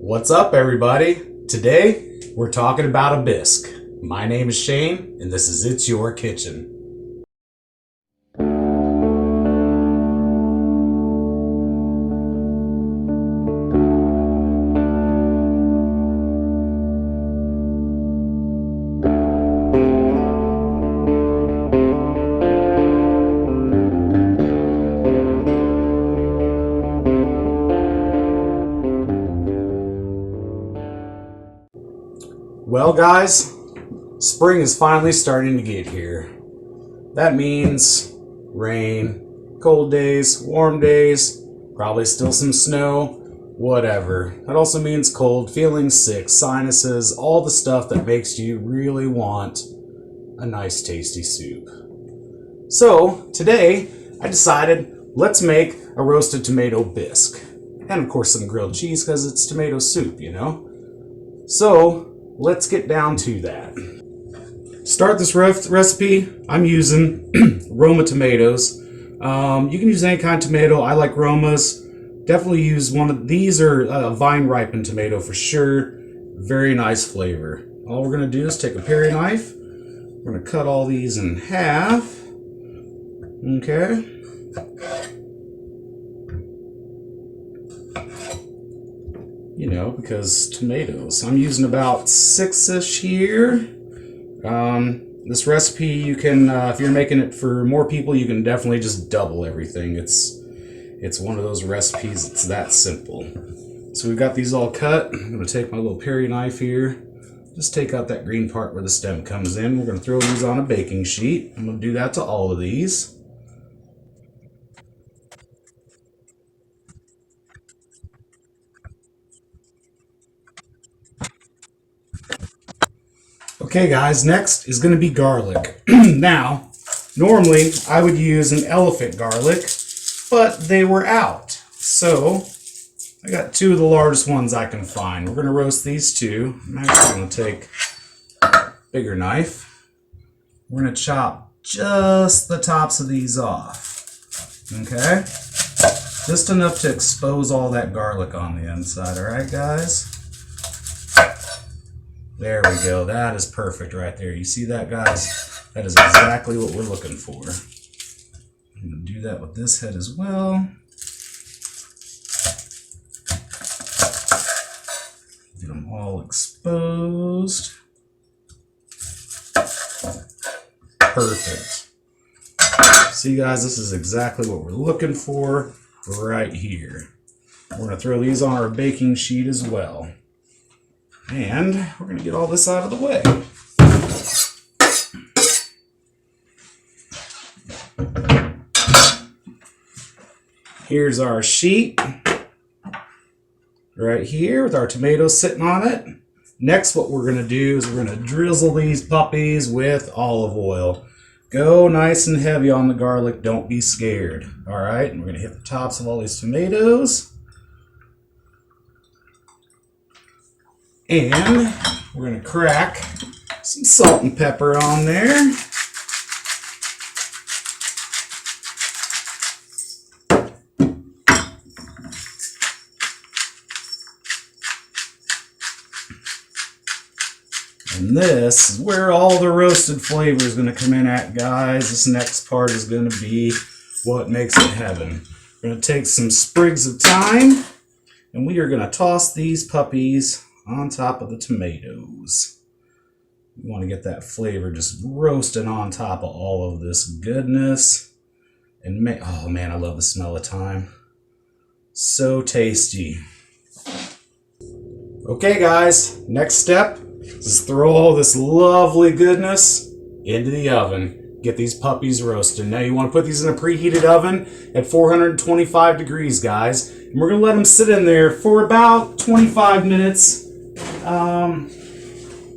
What's up, everybody? Today, we're talking about a bisque. My name is Shane, and this is It's Your Kitchen. Well, guys, spring is finally starting to get here. That means rain, cold days, warm days, probably still some snow, whatever. That also means cold, feeling sick, sinuses, all the stuff that makes you really want a nice tasty soup. So, today, I decided let's make a roasted tomato bisque. And of course some grilled cheese because it's tomato soup, you know? So, let's get down to that. To start this recipe, I'm using Roma tomatoes. You can use any kind of tomato. I like Romas. Definitely use one of these, or a vine ripened tomato for sure. Very nice flavor. All we're going to do is take a paring knife. We're going to cut all these in half. Okay. You know, because tomatoes. I'm using about 6-ish here. This recipe, you can, if you're making it for more people, you can definitely just double everything. It's one of those recipes, it's that simple. So we've got these all cut. I'm going to take my little paring knife here. Just take out that green part where the stem comes in. We're going to throw these on a baking sheet. I'm going to do that to all of these. Okay guys, next is going to be garlic. Now, normally I would use an elephant garlic, but they were out. So, I got two of the largest ones I can find. We're going to roast these two. I'm actually going to take a bigger knife. We're going to chop just the tops of these off. Okay? Just enough to expose all that garlic on the inside. Alright guys? There we go. That is perfect right there. You see that, guys? That is exactly what we're looking for. I'm going to do that with this head as well. Get them all exposed. Perfect. See, guys, this is exactly what we're looking for right here. We're going to throw these on our baking sheet as well. And we're going to get all this out of the way. Here's our sheet right here with our tomatoes sitting on it. Next, what we're going to do is we're going to drizzle these puppies with olive oil. Go nice and heavy on the garlic. Don't be scared. All right, and we're going to hit the tops of all these tomatoes. And we're going to crack some salt and pepper on there. And this is where all the roasted flavor is going to come in at, guys. This next part is going to be what makes it heaven. We're going to take some sprigs of thyme, and we are going to toss these puppies on top of the tomatoes. You want to get that flavor just roasting on top of all of this goodness. And oh man, I love the smell of thyme. So tasty. Okay guys, next step is throw all this lovely goodness into the oven. Get these puppies roasted. Now you want to put these in a preheated oven at 425 degrees, guys. And we're going to let them sit in there for about 25 minutes.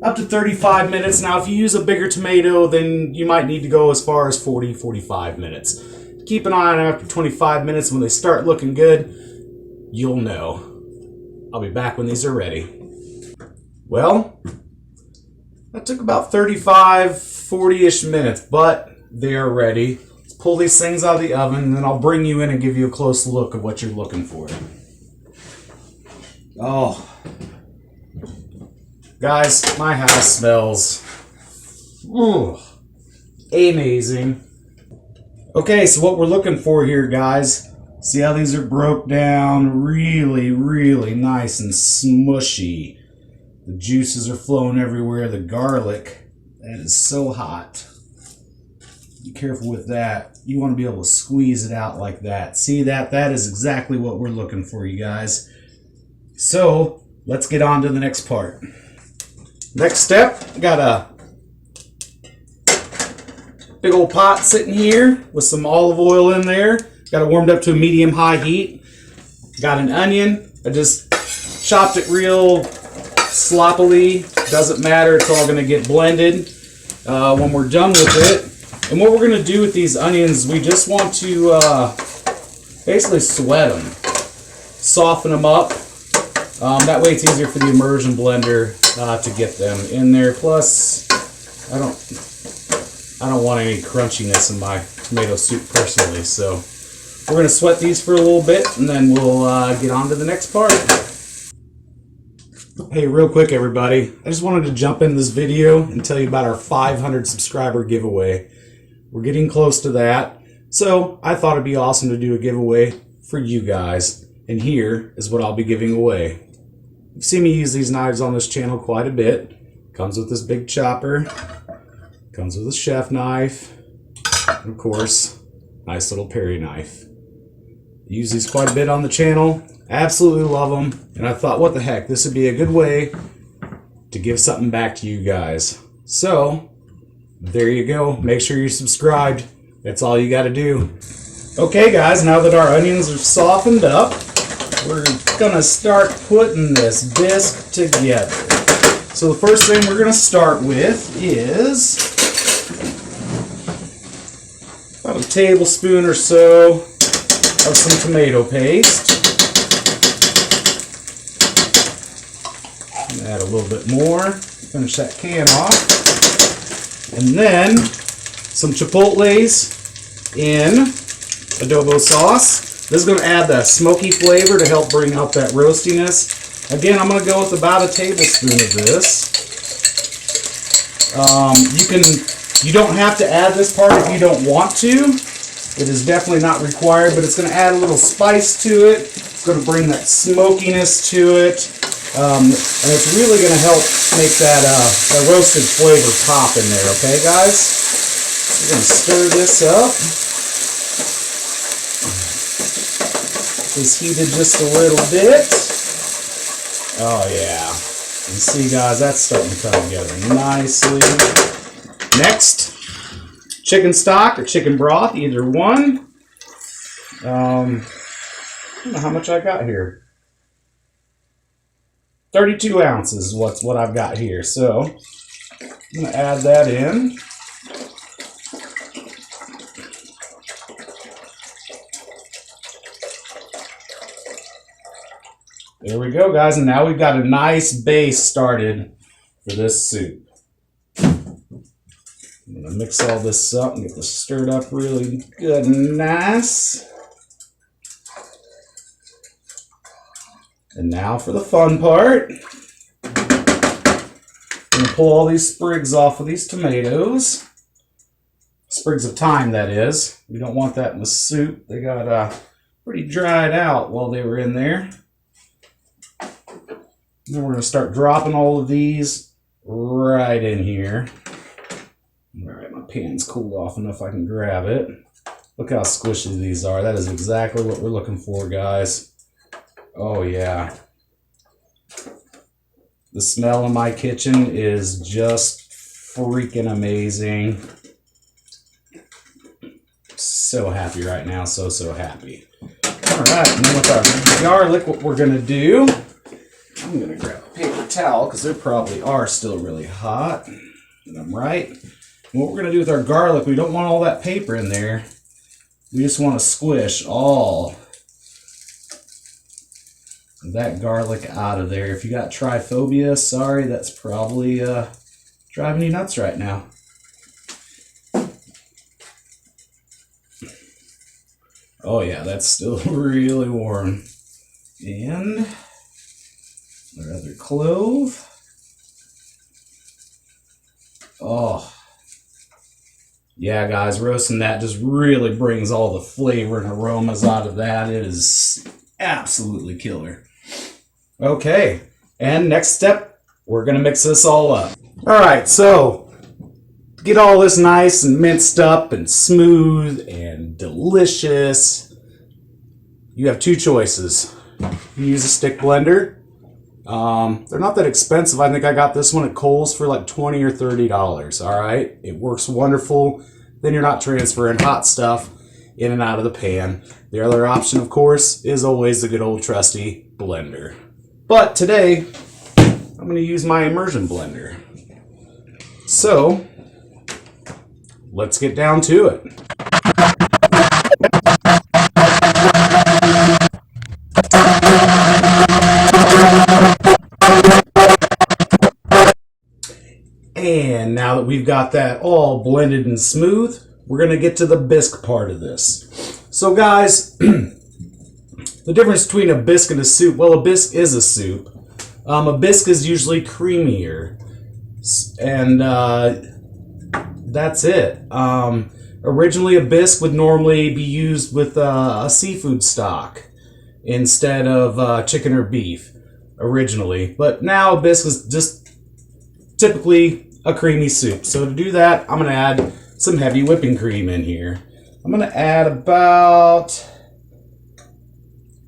Up to 35 minutes. Now, if you use a bigger tomato, then you might need to go as far as 40-45 minutes. Keep an eye on them after 25 minutes. When they start looking good, you'll know. I'll be back when these are ready. Well, that took about 40-ish minutes, but they are ready. Let's pull these things out of the oven, and then I'll bring you in and give you a close look of what you're looking for. Oh, Guys, my house smells amazing. Okay, so what we're looking for here, guys, see how these are broke down? Really, really nice and smushy. The juices are flowing everywhere. The garlic, that is so hot. Be careful with that. You want to be able to squeeze it out like that. See that? That is exactly what we're looking for, you guys. So, let's get on to the next part. Next step, I got a big old pot sitting here with some olive oil in there. Got it warmed up to a medium-high heat. Got an onion. I just chopped it real sloppily. Doesn't matter. It's all going to get blended when we're done with it. And what we're going to do with these onions, we just want to basically sweat them. Soften them up. That way it's easier for the immersion blender to get them in there. Plus, I don't want any crunchiness in my tomato soup personally. So we're going to sweat these for a little bit and then we'll get on to the next part. Hey, real quick everybody, I just wanted to jump in this video and tell you about our 500 subscriber giveaway. We're getting close to that, so I thought it'd be awesome to do a giveaway for you guys, and here is what I'll be giving away. You've seen me use these knives on this channel quite a bit. Comes with this big chopper, comes with a chef knife, and of course, nice little Perry knife. Use these quite a bit on the channel. Absolutely love them, and I thought, what the heck, this would be a good way to give something back to you guys. So, there you go. Make sure you're subscribed. That's all you got to do. Okay, guys, now that our onions are softened up, we're going to start putting this bisque together. So the first thing we're going to start with is about a tablespoon or so of some tomato paste. Add a little bit more. Finish that can off. And then some Chipotles in Adobo sauce. This is going to add the smoky flavor to help bring out that roastiness. Again, I'm going to go with about a tablespoon of this. You don't have to add this part if you don't want to. It is definitely not required, but it's going to add a little spice to it. It's going to bring that smokiness to it. And it's really going to help make that roasted flavor pop in there, okay, guys? We're going to stir this up. This heated just a little bit. Oh, yeah. And see, guys, that's starting to come together nicely. Next, chicken stock or chicken broth, either one. I don't know how much I got here. 32 ounces is what I've got here. So I'm going to add that in. There we go, guys. And now we've got a nice base started for this soup. I'm going to mix all this up and get this stirred up really good and nice. And now for the fun part. I'm going to pull all these sprigs off of these tomatoes. Sprigs of thyme, that is. We don't want that in the soup. They got pretty dried out while they were in there. And then we're going to start dropping all of these right in here. All right, my pan's cooled off enough I can grab it. Look how squishy these are. That is exactly what we're looking for, guys. Oh, yeah. The smell in my kitchen is just freaking amazing. So happy right now. So happy. All right, and then with our garlic, what we're going to do, I'm going to grab a paper towel because they probably are still really hot. And I'm right. And what we're going to do with our garlic, we don't want all that paper in there. We just want to squish all that garlic out of there. If you got tryphobia, sorry, that's probably driving you nuts right now. Oh yeah, that's still really warm. And our other clove. Oh, yeah, guys, roasting that just really brings all the flavor and aromas out of that. It is absolutely killer. Okay, and next step, we're going to mix this all up. All right, so get all this nice and minced up and smooth and delicious. You have two choices. You can use a stick blender. They're not that expensive. I think I got this one at Kohl's for like $20 or $30. All right, it works wonderful. Then you're not transferring hot stuff in and out of the pan. The other option, of course, is always the good old trusty blender. But today, I'm going to use my immersion blender. So, let's get down to it. And now that we've got that all blended and smooth, we're going to get to the bisque part of this. So guys, the difference between a bisque and a soup, well, a bisque is a soup. A bisque is usually creamier. And that's it. Originally, a bisque would normally be used with a seafood stock instead of chicken or beef originally. But now a bisque is just typically a creamy soup. So to do that, I'm going to add some heavy whipping cream in here. I'm going to add about,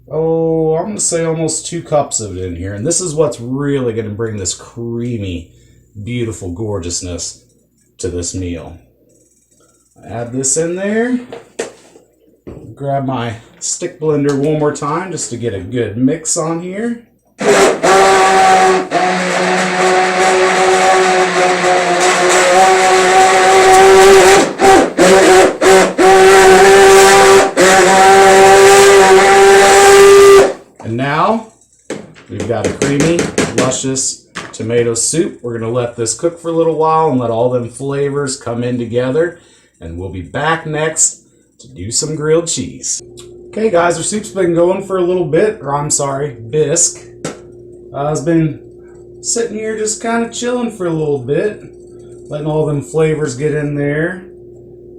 I'm going to say almost 2 cups of it in here. And this is what's really going to bring this creamy, beautiful gorgeousness to this meal. Add this in there. Grab my stick blender one more time just to get a good mix on here. And now we've got a creamy, luscious tomato soup. We're going to let this cook for a little while and let all them flavors come in together. And we'll be back next to do some grilled cheese. Okay guys, our soup's been going for a little bit, or I'm sorry, bisque. It's been sitting here just kind of chilling for a little bit. Letting all them flavors get in there.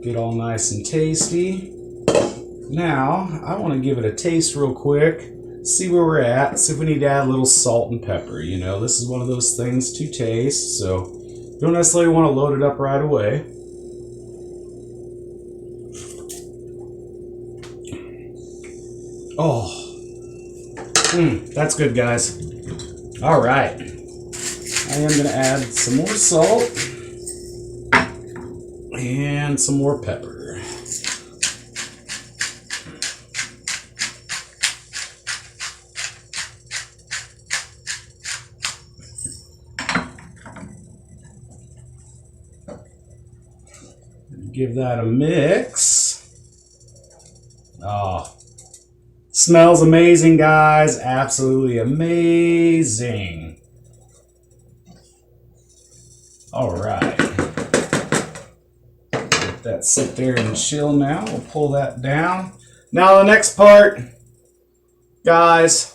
Get all nice and tasty. Now, I want to give it a taste real quick. See where we're at. See if we need to add a little salt and pepper. You know, this is one of those things to taste, so you don't necessarily want to load it up right away. Oh, that's good, guys. All right. I am going to add some more salt and some more pepper. Give that a mix. Oh, smells amazing, guys. Absolutely amazing. All right. Let that sit there and chill now. We'll pull that down. Now the next part, guys,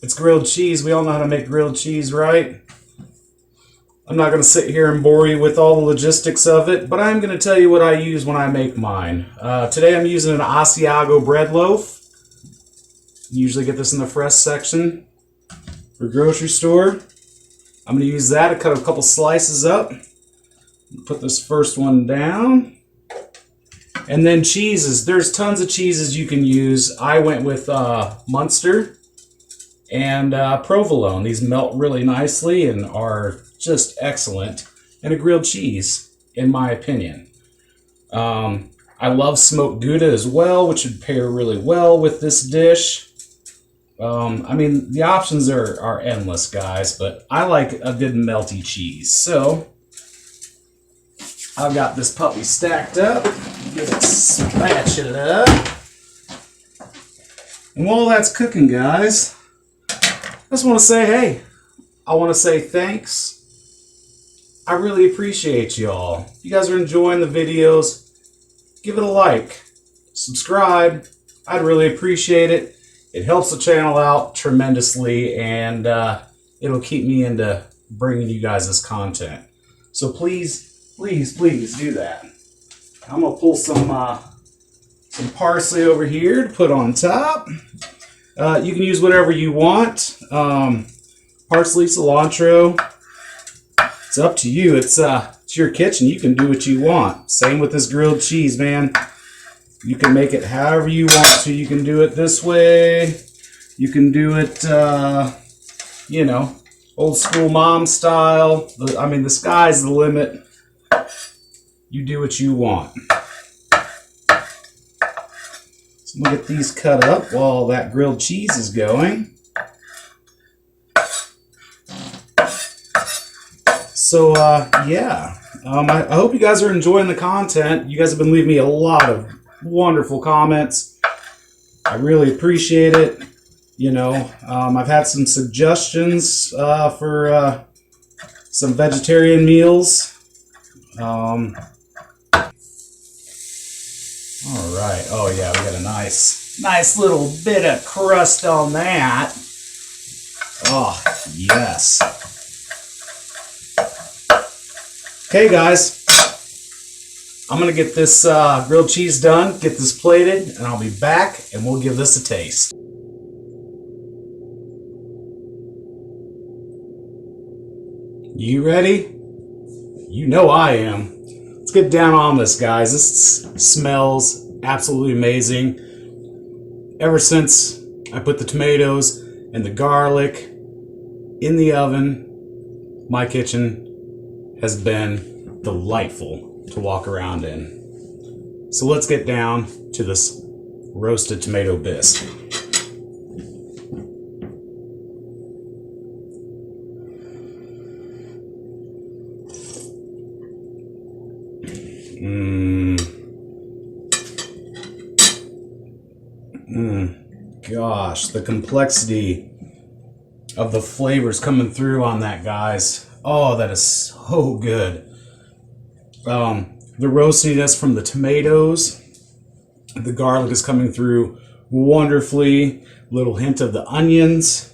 it's grilled cheese. We all know how to make grilled cheese, right? I'm not going to sit here and bore you with all the logistics of it, but I'm going to tell you what I use when I make mine. Today I'm using an Asiago bread loaf. You usually get this in the fresh section for grocery store. I'm going to use that to cut a couple slices up. Put this first one down. And then cheeses. There's tons of cheeses you can use. I went with Munster and provolone. These melt really nicely and are just excellent. And a grilled cheese, in my opinion. I love smoked Gouda as well, which would pair really well with this dish. I mean, the options are endless, guys, but I like a good melty cheese. So, I've got this puppy stacked up. Get it spatula. And while that's cooking, guys, I just want to say, hey, I want to say thanks. I really appreciate y'all. If you guys are enjoying the videos, give it a like. Subscribe. I'd really appreciate it. It helps the channel out tremendously, and it'll keep me into bringing you guys this content. So please, please, please do that. I'm gonna pull some parsley over here to put on top. You can use whatever you want. Parsley, cilantro. It's up to you. It's your kitchen. You can do what you want. Same with this grilled cheese, man. You can make it however you want to. You can do it this way. You can do it, you know, old school mom style. I mean, the sky's the limit. You do what you want. So we'll get these cut up while that grilled cheese is going. So, yeah. I hope you guys are enjoying the content. You guys have been leaving me a lot of wonderful comments. I really appreciate it. You know, I've had some suggestions for some vegetarian meals. All right. Oh yeah, we got a nice little bit of crust on that. Oh yes. Okay, guys. I'm gonna get this grilled cheese done, get this plated, and I'll be back, and we'll give this a taste. You ready? You know I am. Let's get down on this, guys. This smells absolutely amazing. Ever since I put the tomatoes and the garlic in the oven, my kitchen has been delightful to walk around in. So let's get down to this roasted tomato bisque. Gosh, the complexity of the flavors coming through on that, guys. Oh, that is so good. The roastiness from the tomatoes. The garlic is coming through wonderfully. Little hint of the onions.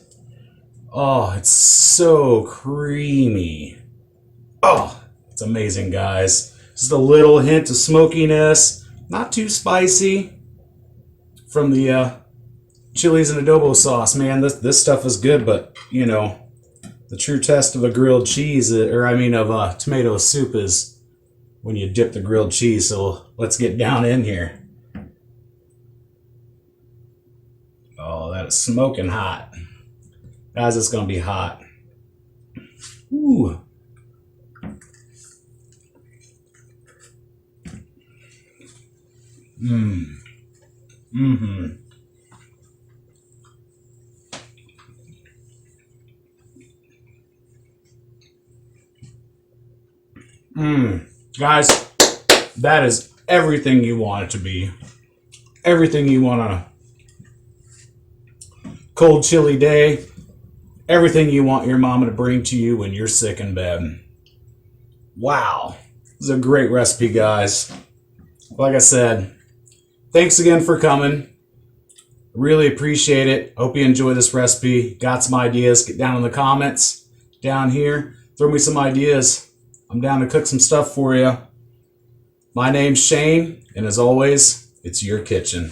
Oh, it's so creamy. Oh, it's amazing, guys. Just a little hint of smokiness. Not too spicy. From the chilies and adobo sauce, man, this stuff is good, but you know, the true test of a grilled cheese, of tomato soup is when you dip the grilled cheese. So let's get down in here. Oh, that is smoking hot, guys. It's gonna be hot. Ooh. Guys, that is everything you want it to be. Everything you want on a cold, chilly day. Everything you want your mama to bring to you when you're sick in bed. Wow. This is a great recipe, guys. Like I said, thanks again for coming. Really appreciate it. Hope you enjoy this recipe. Got some ideas? Get down in the comments down here. Throw me some ideas. I'm down to cook some stuff for you. My name's Shane, and as always, it's your kitchen.